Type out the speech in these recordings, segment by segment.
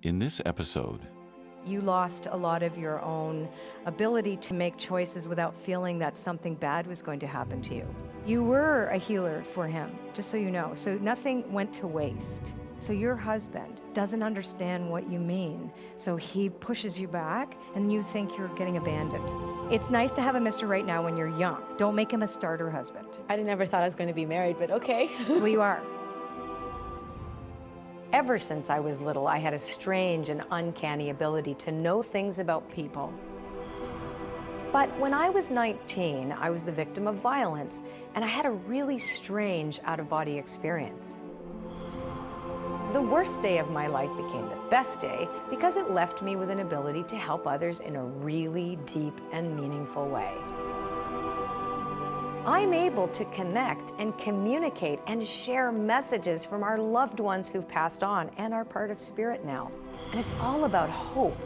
In this episode, you lost a lot of your own ability to make choices without feeling that something bad was going to happen to you. You were a healer for him, just so you know. So nothing went to waste. So your husband doesn't understand what you mean. So he pushes you back and you think you're getting abandoned. It's nice to have a Mr. Right now when you're young. Don't make him a starter husband. I never thought I was going to be married, but okay. Well, you are. Ever since I was little, I had a strange and uncanny ability to know things about people. But when I was 19, I was the victim of violence, and I had a really strange out-of-body experience. The worst day of my life became the best day because it left me with an ability to help others in a really deep and meaningful way. I'm able to connect and communicate and share messages from our loved ones who've passed on and are part of spirit now. And it's all about hope,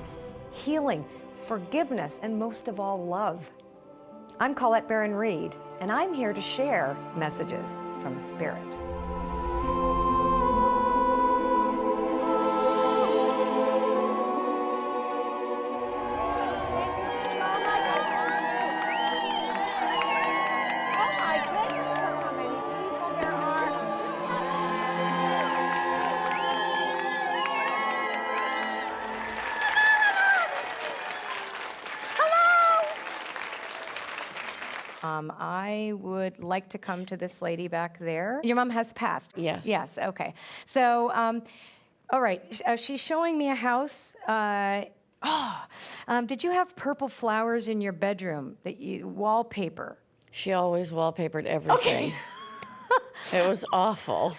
healing, forgiveness, and most of all, love. I'm Colette Baron-Reid, and I'm here to share messages from spirit. I would like to come to this lady back there. Your mom has passed? Yes. Yes, okay. So, all right, she's showing me a house. Did you have purple flowers in your bedroom, wallpaper? She always wallpapered everything. Okay. It was awful.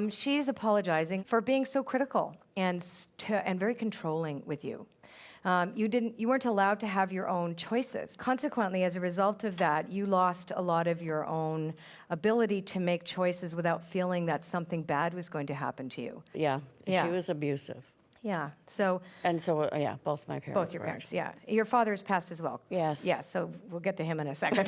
She's apologizing for being so critical and very controlling with you. You weren't allowed to have your own choices. Consequently, as a result of that, you lost a lot of your own ability to make choices without feeling that something bad was going to happen to you. Yeah, Yeah. She was abusive. Yeah, so... And so, yeah, both my parents. Both your parents, yeah. Your father's passed as well. Yes. Yeah, so we'll get to him in a second.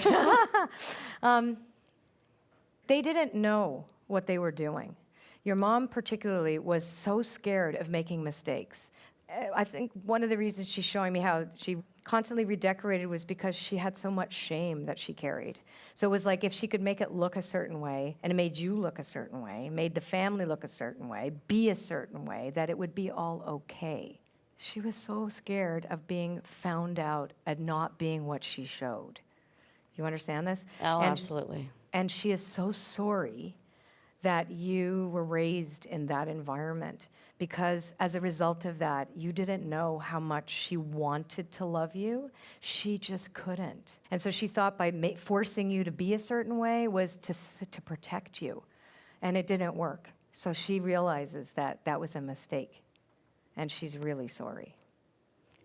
They didn't know what they were doing. Your mom particularly was so scared of making mistakes. I think one of the reasons she's showing me how she constantly redecorated was because she had so much shame that she carried. So it was like if she could make it look a certain way, and it made you look a certain way, made the family look a certain way, be a certain way, that it would be all okay. She was so scared of being found out and not being what she showed. You understand this? Oh, absolutely. And she is so sorry that you were raised in that environment, because as a result of that, you didn't know how much she wanted to love you. She just couldn't. And so she thought by forcing you to be a certain way was to protect you, and it didn't work. So she realizes that that was a mistake, and she's really sorry.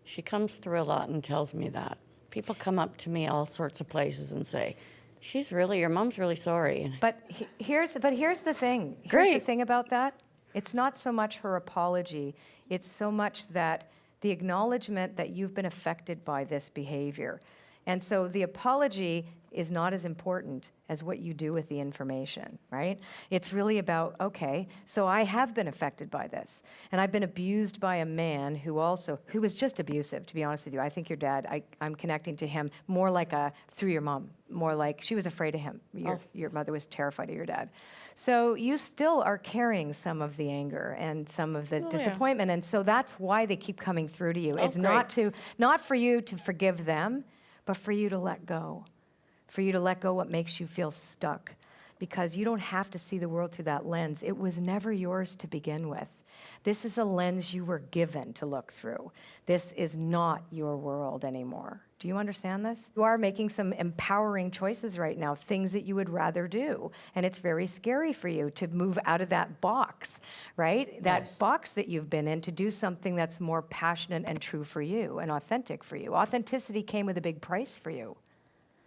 She comes through a lot and tells me that. People come up to me all sorts of places and say, your mom's really sorry. But here's the thing. Here's Great. the thing about that. It's not so much her apology. It's so much that the acknowledgement that you've been affected by this behavior. And so the apology is not as important as what you do with the information, right? It's really about, okay, so I have been affected by this, and I've been abused by a man who was just abusive, to be honest with you. I think your dad, I'm connecting to him more like through your mom, more like she was afraid of him. Your mother was terrified of your dad. So you still are carrying some of the anger and some of the disappointment, and so that's why they keep coming through to you. It's not for you to forgive them, but for you to let go. For you to let go what makes you feel stuck, because you don't have to see the world through that lens. It was never yours to begin with. This is a lens you were given to look through. This is not your world anymore. Do you understand this? You are making some empowering choices right now, things that you would rather do. And it's very scary for you to move out of that box, right? That box that you've been in, to do something that's more passionate and true for you and authentic for you. Authenticity came with a big price for you.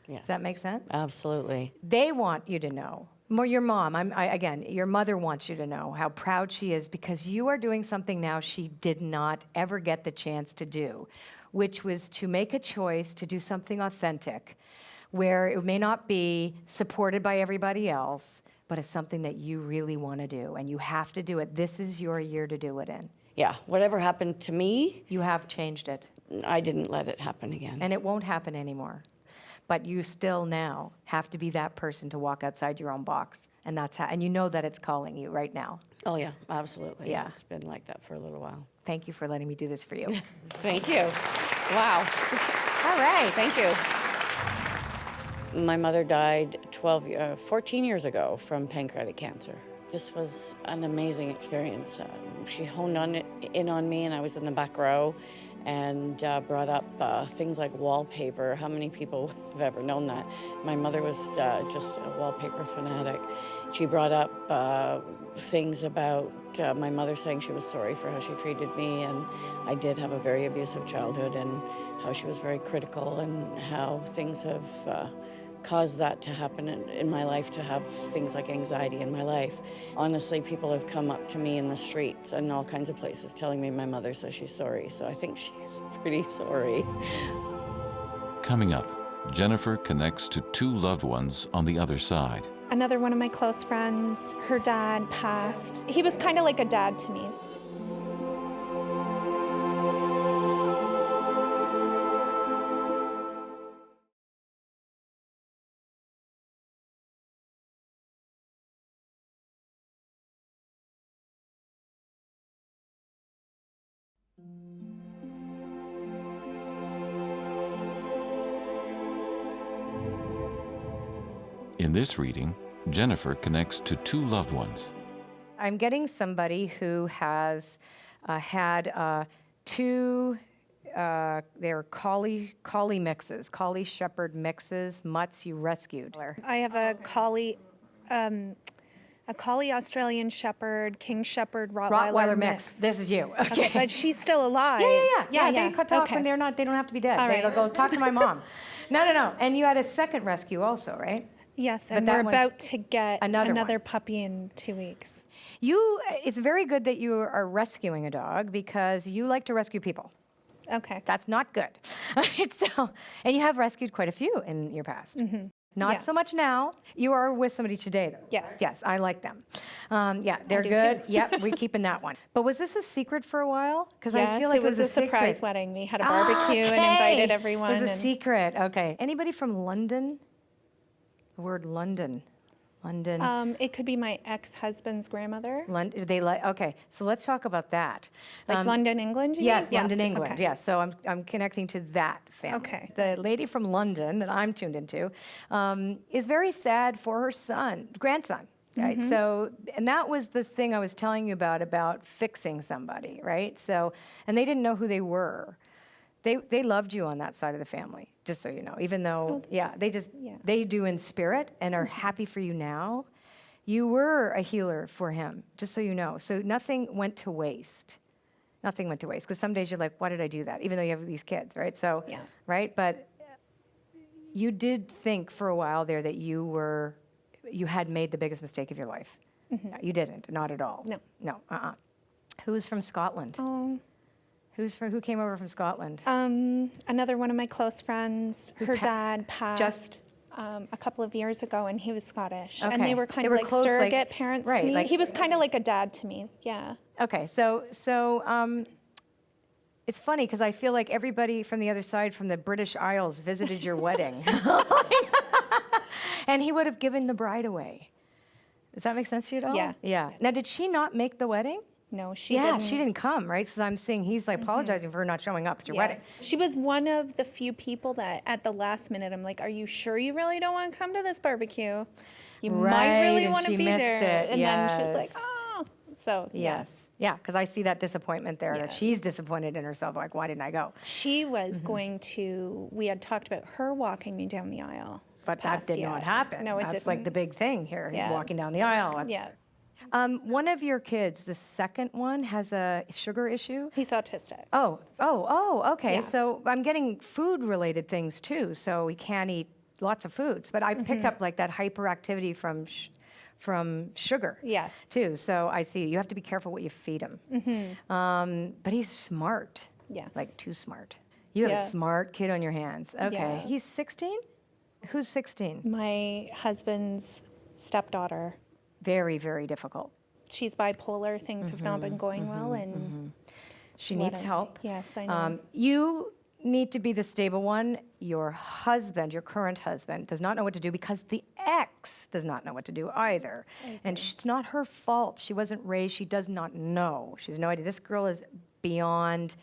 Yes. Does that make sense? Absolutely. They want you to know. Your mom, again, your mother wants you to know how proud she is, because you are doing something now she did not ever get the chance to do, which was to make a choice to do something authentic, where it may not be supported by everybody else, but it's something that you really want to do, and you have to do it. This is your year to do it in. yeah, whatever happened to me, You have changed it, I didn't let it happen again. and it won't happen anymore. But you still now have to be that person to walk outside your own box, and that's how. And you know that it's calling you right now. Oh, yeah, absolutely. Yeah. It's been like that for a little while. Thank you for letting me do this for you. Thank you. Wow. All right. Thank you. My mother died 14 years ago from pancreatic cancer. This was an amazing experience. She honed in on me, and I was in the back row, and brought up things like wallpaper. How many people have ever known that? My mother was just a wallpaper fanatic. She brought up things about my mother saying she was sorry for how she treated me, and I did have a very abusive childhood, and how she was very critical, and how things have caused that to happen in my life, to have things like anxiety in my life. Honestly, people have come up to me in the streets and all kinds of places telling me my mother says she's sorry, so I think she's pretty sorry. Coming up, Jennifer connects to two loved ones on the other side. Another one of my close friends, her dad passed. He was kind of like a dad to me. In this reading, Jennifer connects to two loved ones. I'm getting somebody who has had two, they're collie mixes, collie shepherd mixes, mutts you rescued. I have a collie Australian Shepherd, King Shepherd, Rottweiler mix. This is you. Okay, but she's still alive. Yeah. They could talk Okay. when they're not. They don't have to be dead. All right. They'll go talk to my mom. No. And you had a second rescue also, right? Yes, But and that we're one's about to get another another one. puppy in 2 weeks. It's very good that you are rescuing a dog because you like to rescue people. Okay. That's not good. So, and you have rescued quite a few in your past. Not Yeah. so much now. You are with somebody today, though. Yes. Yes, I like them. Yeah, they're do good. too. Yep, we're keeping that one. But was this a secret for a while? Because I feel like it was a surprise secret. wedding. We had a barbecue and invited everyone. It was a and secret. Okay. Anybody from London? The word London. London. It could be my ex-husband's grandmother. London. They like. Okay. So let's talk about that. Like London, England, you Yes, mean? London, England. Okay. Yes. So I'm connecting to that family. Okay. The lady from London that I'm tuned into is very sad for her grandson. Right. Mm-hmm. So, and that was the thing I was telling you about fixing somebody. Right. So, and they didn't know who they were. They loved you on that side of the family, just so you know. Even though, they do in spirit and are happy for you now. You were a healer for him, just so you know. So nothing went to waste. Nothing went to waste. Because some days you're like, why did I do that? Even though you have these kids, right? So, Yeah. right? But you did think for a while there that you had made the biggest mistake of your life. You didn't, not at all. No. Who's from Scotland? Oh. Who came over from Scotland? Another one of my close friends, her dad passed Just- a couple of years ago, and he was Scottish. Okay. And they were kind They of were like close, like- surrogate parents right, to me. like- He was kind of like a dad to me, yeah. Okay, so it's funny because I feel like everybody from the other side, from the British Isles, visited your wedding. And he would have given the bride away. Does that make sense to you at all? Yeah. Yeah. Now, did she not make the wedding? No, she Yeah, didn't. she didn't come, right? So I'm seeing he's like apologizing for her not showing up at your wedding. Yes. She was one of the few people that at the last minute, I'm like, are you sure you really don't want to come to this barbecue? You might Right, really and want to she be missed there. it, And then she was like, yes. oh. So, yeah. Yes. Yeah, because I see that disappointment there, Yeah. that she's disappointed in herself. Like, why didn't I go? She was going to, we had talked about her walking me down the aisle. But that past did you. not happen. No, it That's didn't. like the big thing here, Yeah. walking down the aisle. Yeah. One of your kids, the second one, has a sugar issue. He's autistic. Oh, okay. Yeah. So I'm getting food-related things too. So he can't eat lots of foods, but I pick up like that hyperactivity from sugar. Yes. Too. So I see you have to be careful what you feed him. But he's smart. Yes. Like too smart. You have Yeah. a smart kid on your hands. Okay. Yeah. He's 16. Who's 16? My husband's stepdaughter. Very, very difficult. She's bipolar. Things have not been going well, and She what needs I- help. Yes, I know. You need to be the stable one. Your husband, your current husband, does not know what to do because the ex does not know what to do either. And it's not her fault. She wasn't raised. She does not know. She has no idea. This girl is beyond,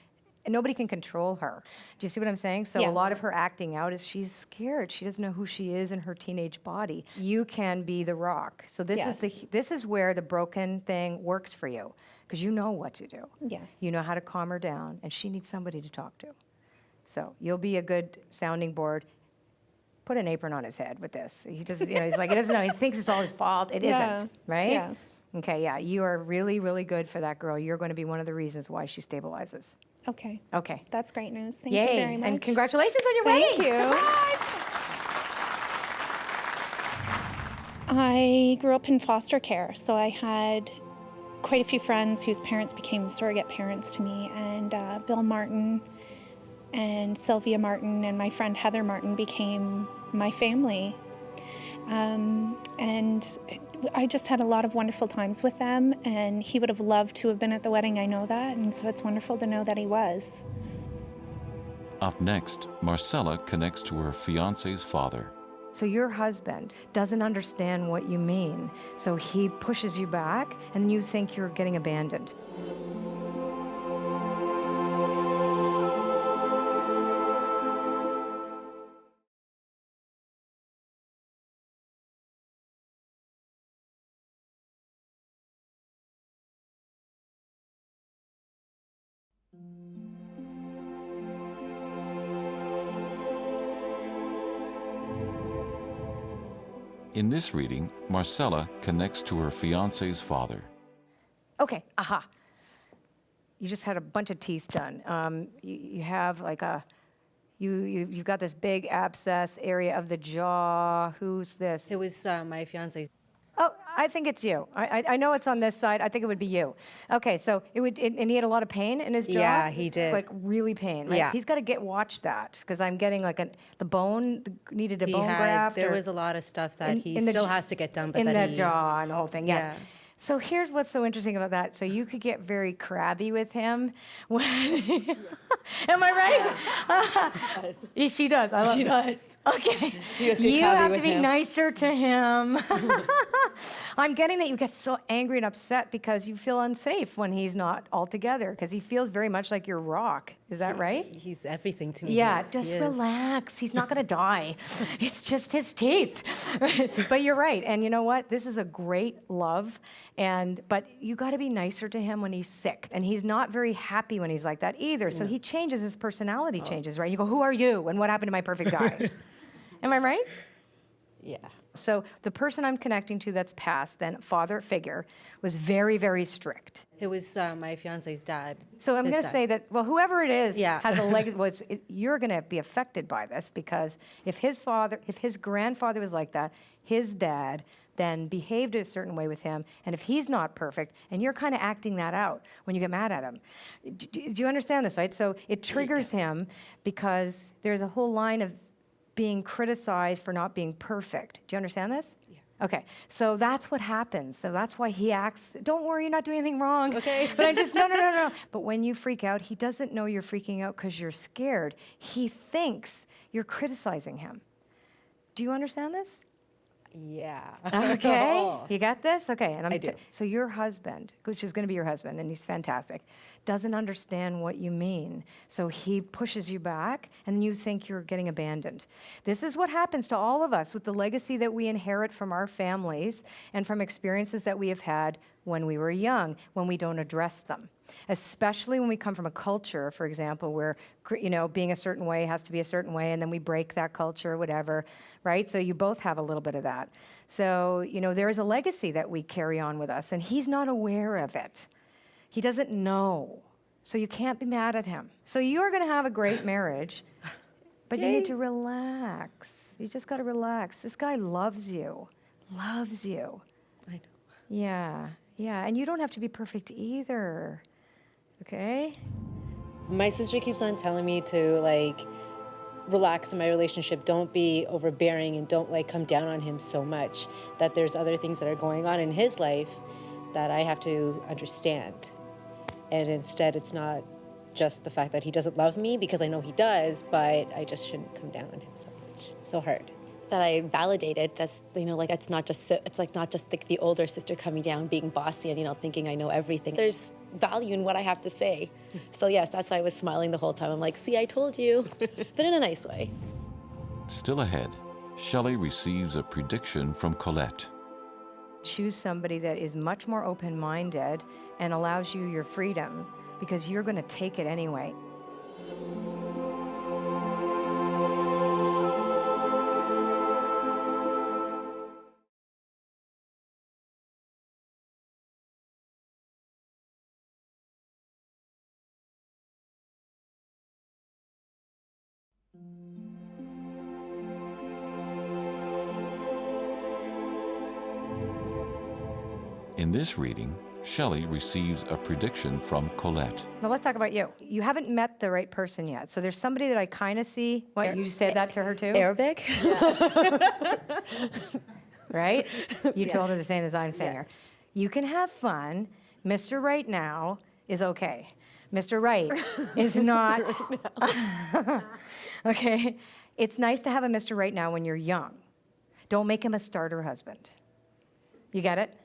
and nobody can control her. Do you see what I'm saying? So a lot Yes. of her acting out is she's scared. She doesn't know who she is in her teenage body. You can be the rock. So this is where the broken thing works for you, because you know what to do. Yes. You know how to calm her down, and she needs somebody to talk to. So you'll be a good sounding board. Put an apron on his head with this. He doesn't, he's like, he doesn't know. He thinks it's all his fault. It Yeah. isn't, right? Yeah. Okay, yeah. You are really, really good for that girl. You're going to be one of the reasons why she stabilizes. Okay. Okay. That's great news. Thank Yay. you very much. And congratulations on your Thank wedding. you. Surprise! I grew up in foster care, so I had quite a few friends whose parents became surrogate parents to me, and Bill Martin and Sylvia Martin and my friend Heather Martin became my family. And I just had a lot of wonderful times with them, and he would have loved to have been at the wedding, I know that, and so it's wonderful to know that he was. Up next, Marcella connects to her fiancé's father. So your husband doesn't understand what you mean. So he pushes you back, and you think you're getting abandoned. In this reading, Marcella connects to her fiancé's father. Okay, aha. You just had a bunch of teeth done. You have like you've got this big abscess area of the jaw. Who's this? It was my fiance. Oh, I think it's you. I know it's on this side. I think it would be you. Okay, so and he had a lot of pain in his jaw? Yeah, he did. Like really pain, right? Yeah. He's got to watch that, because I'm getting like the bone, needed a bone graft. There or- was a lot of stuff that in- he in the still j- has to get done, but in that the he, jaw and the whole thing, yes. Yeah. So here's what's so interesting about that. So you could get very crabby with him. When am I right? Yeah, she does. I love She does. Okay. You have to get You crabby have with to be him. nicer to him. I'm getting that you get so angry and upset because you feel unsafe when he's not all together, because he feels very much like your rock. Is that right? he's everything to me. Yeah, He just is. relax. He's not going to die. It's just his teeth. But you're right. And you know what? This is a great love. But you got to be nicer to him when he's sick. And he's not very happy when he's like that either. So he changes, his personality changes, right? You go, who are you? And what happened to my perfect guy? Am I right? Yeah. So the person I'm connecting to that's passed, then father figure, was very, very strict. It was my fiance's dad. So I'm His going to dad. say that, well, whoever it is Yeah. has a leg. You're going to be affected by this, because if his grandfather was like that, his dad then behaved a certain way with him, and if he's not perfect, and you're kind of acting that out when you get mad at him. Do you understand this, right? So it triggers him because there's a whole line of being criticized for not being perfect. Do you understand this? Yeah. Okay, so that's what happens. So that's why he acts, don't worry, you're not doing anything wrong. Okay. But no. But when you freak out, he doesn't know you're freaking out because you're scared. He thinks you're criticizing him. Do you understand this? Yeah. Okay, you got this? Okay, and I do. So your husband, which is going to be your husband, and he's fantastic, doesn't understand what you mean. So he pushes you back, and you think you're getting abandoned. This is what happens to all of us with the legacy that we inherit from our families and from experiences that we have had when we were young, when we don't address them. Especially when we come from a culture, for example, where being a certain way has to be a certain way, and then we break that culture or whatever, right? So you both have a little bit of that. So, there is a legacy that we carry on with us, and he's not aware of it. He doesn't know. So you can't be mad at him. So you're going to have a great marriage, but you need to relax. You just got to relax. This guy loves you. Loves you. I know. Yeah. And you don't have to be perfect either. Okay? My sister keeps on telling me to relax in my relationship. Don't be overbearing and don't come down on him so much. That there's other things that are going on in his life that I have to understand. And instead, it's not just the fact that he doesn't love me, because I know he does, but I just shouldn't come down on him so much, so hard. That I validated, that's, you know, like it's not just the older sister coming down being bossy and, you know, thinking I know everything. There's value in what I have to say. So yes, that's why I was smiling the whole time. I'm like, see, I told you, but in a nice way. Still ahead, Shelley receives a prediction from Colette. Choose somebody that is much more open-minded and allows you your freedom, because you're going to take it anyway. In this reading, Shelley receives a prediction from Colette. Now let's talk about you. You haven't met the right person yet. So there's somebody that I kind of see. What, you said that to her too? Arabic? Right? You told her the same as I'm saying here. You can have fun. Mr. Right now is okay. Mr. Right is not. Okay? It's nice to have a Mr. Right now when you're young. Don't make him a starter husband. You get it?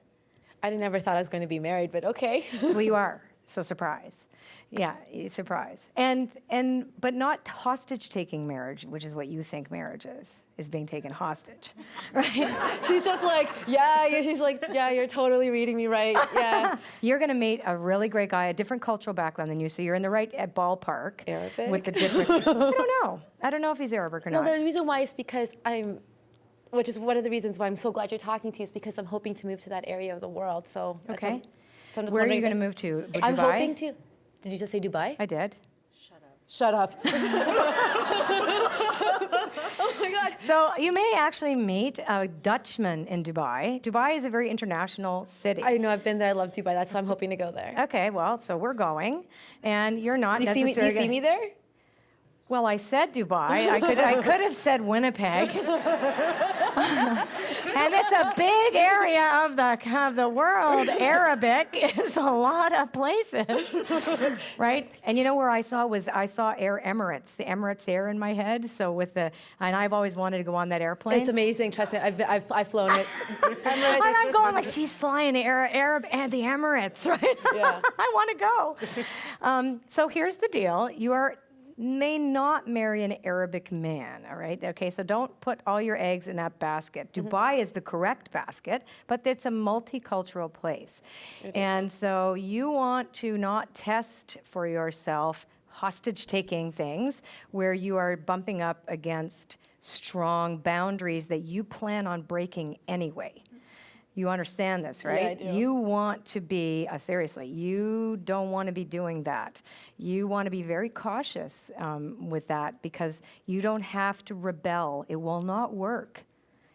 I never thought I was going to be married, but okay. Well, you are. So surprise. Yeah, surprise. But not hostage-taking marriage, which is what you think marriage is being taken hostage, right? She's just like, she's like, yeah, you're totally reading me right, yeah. You're gonna meet a really great guy, a different cultural background than you, so you're in the right ballpark. Arabic? With the different, I don't know. I don't know if he's Arabic or No, not. the reason why is because which is one of the reasons why I'm so glad you're talking to you, is because I'm hoping to move to that area of the world, so. Okay. So I'm just Where are you wondering gonna move to? Dubai? I'm hoping to, did you just say Dubai? I did. Shut up. Oh my God. So you may actually meet a Dutchman in Dubai. Dubai is a very international city. I know, I've been there, I love Dubai, that's why I'm hoping to go there. Okay, well, so we're going, and you're not Do you necessarily. see me there? Well, I said Dubai. I could have said Winnipeg. And it's a big area of the world. Arabic is a lot of places, right? And you know where I saw Air Emirates, the Emirates Air in my head. So and I've always wanted to go on that airplane. It's amazing, trust me, I've flown it. And I'm going like, she's flying Arab and the Emirates, right? Yeah. I want to go. So here's the deal. You may not marry an Arabic man, all right? Okay, so don't put all your eggs in that basket. Dubai is the correct basket, but it's a multicultural place. And so you want to not test for yourself hostage-taking things where you are bumping up against strong boundaries that you plan on breaking anyway. You understand this, right? Yeah, I do. You want to be, seriously, you don't want to be doing that. You want to be very cautious with that, because you don't have to rebel. It will not work.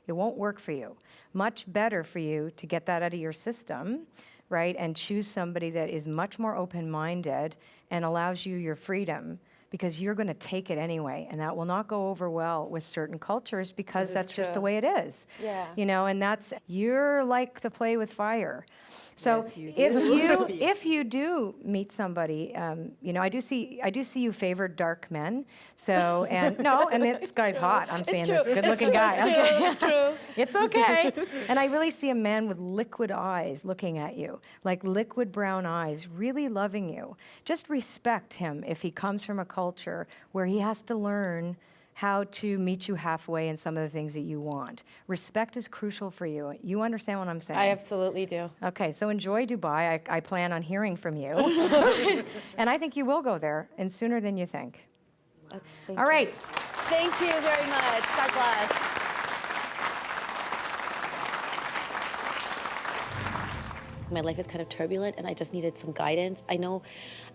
It won't work for you. Much better for you to get that out of your system, right? And choose somebody that is much more open-minded and allows you your freedom, because you're going to take it anyway, and that will not go over well with certain cultures, because that's just the way it is. Yeah. You know, and you're like to play with fire. So Yes, you if you do meet somebody, you know, I do see you favor dark men. So and this guy's hot. I'm saying this good-looking guy. It's true. It's okay. And I really see a man with liquid eyes looking at you, like liquid brown eyes, really loving you. Just respect him if he comes from a culture where he has to learn how to meet you halfway in some of the things that you want. Respect is crucial for you. You understand what I'm saying? I absolutely do. Okay, so enjoy Dubai. I plan on hearing from you. And I think you will go there, and sooner than you think. Thank All you. right. Thank you very much. God bless. My life is kind of turbulent, and I just needed some guidance. I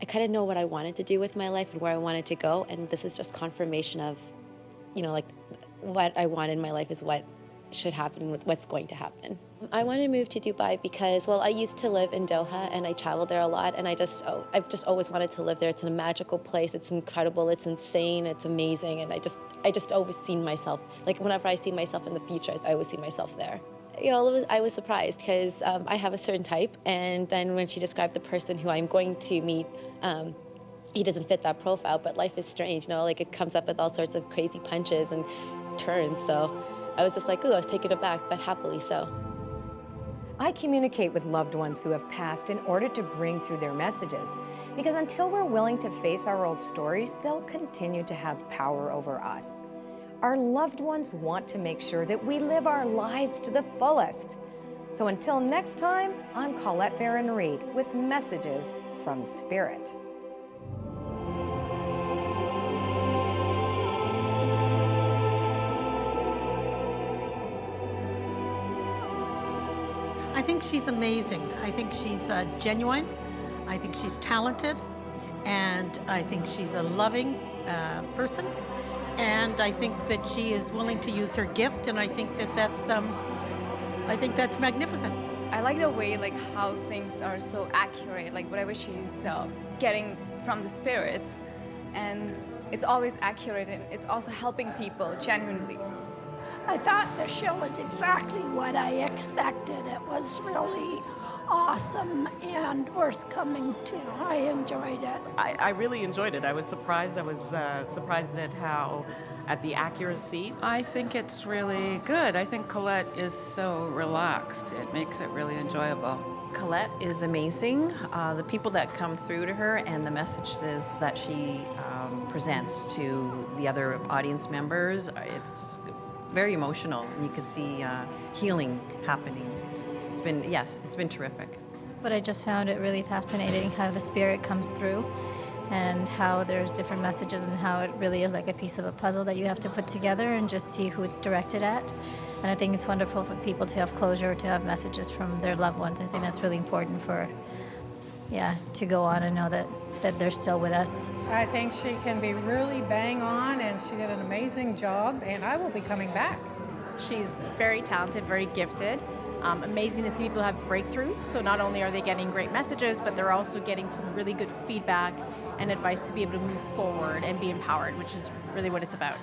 kind of know what I wanted to do with my life and where I wanted to go, and this is just confirmation of, you know, like what I want in my life is what should happen with what's going to happen. I want to move to Dubai because, well, I used to live in Doha and I traveled there a lot, and I've just always wanted to live there. It's a magical place. It's incredible. It's insane. It's amazing. And I just always seen myself, like whenever I see myself in the future, I always see myself there. You know, I was surprised because I have a certain type, and then when she described the person who I'm going to meet, he doesn't fit that profile, but life is strange, like it comes up with all sorts of crazy punches and turns. So I was just like, ooh, I was taken aback, but happily so. I communicate with loved ones who have passed in order to bring through their messages, because until we're willing to face our old stories, they'll continue to have power over us. Our loved ones want to make sure that we live our lives to the fullest. So until next time, I'm Colette Baron-Reid with messages from Spirit. I think she's amazing. I think she's genuine. I think she's talented. And I think she's a loving person. And I think that she is willing to use her gift. And I think that's magnificent. I like the way how things are so accurate, whatever she's getting from the spirits. And it's always accurate, and it's also helping people genuinely. I thought the show was exactly what I expected. It was really awesome and worth coming to. I enjoyed it. I really enjoyed it. I was surprised. I was surprised at the accuracy. I think it's really good. I think Colette is so relaxed. It makes it really enjoyable. Colette is amazing. The people that come through to her and the messages that she presents to the other audience members, it's very emotional. You can see healing happening. It's been terrific. But I just found it really fascinating how the spirit comes through and how there's different messages and how it really is like a piece of a puzzle that you have to put together and just see who it's directed at. And I think it's wonderful for people to have closure, to have messages from their loved ones. I think that's really important to go on and know that they're still with us. I think she can be really bang on, and she did an amazing job, and I will be coming back. She's very talented, very gifted. Amazing to see people have breakthroughs. So not only are they getting great messages, but they're also getting some really good feedback and advice to be able to move forward and be empowered, which is really what it's about.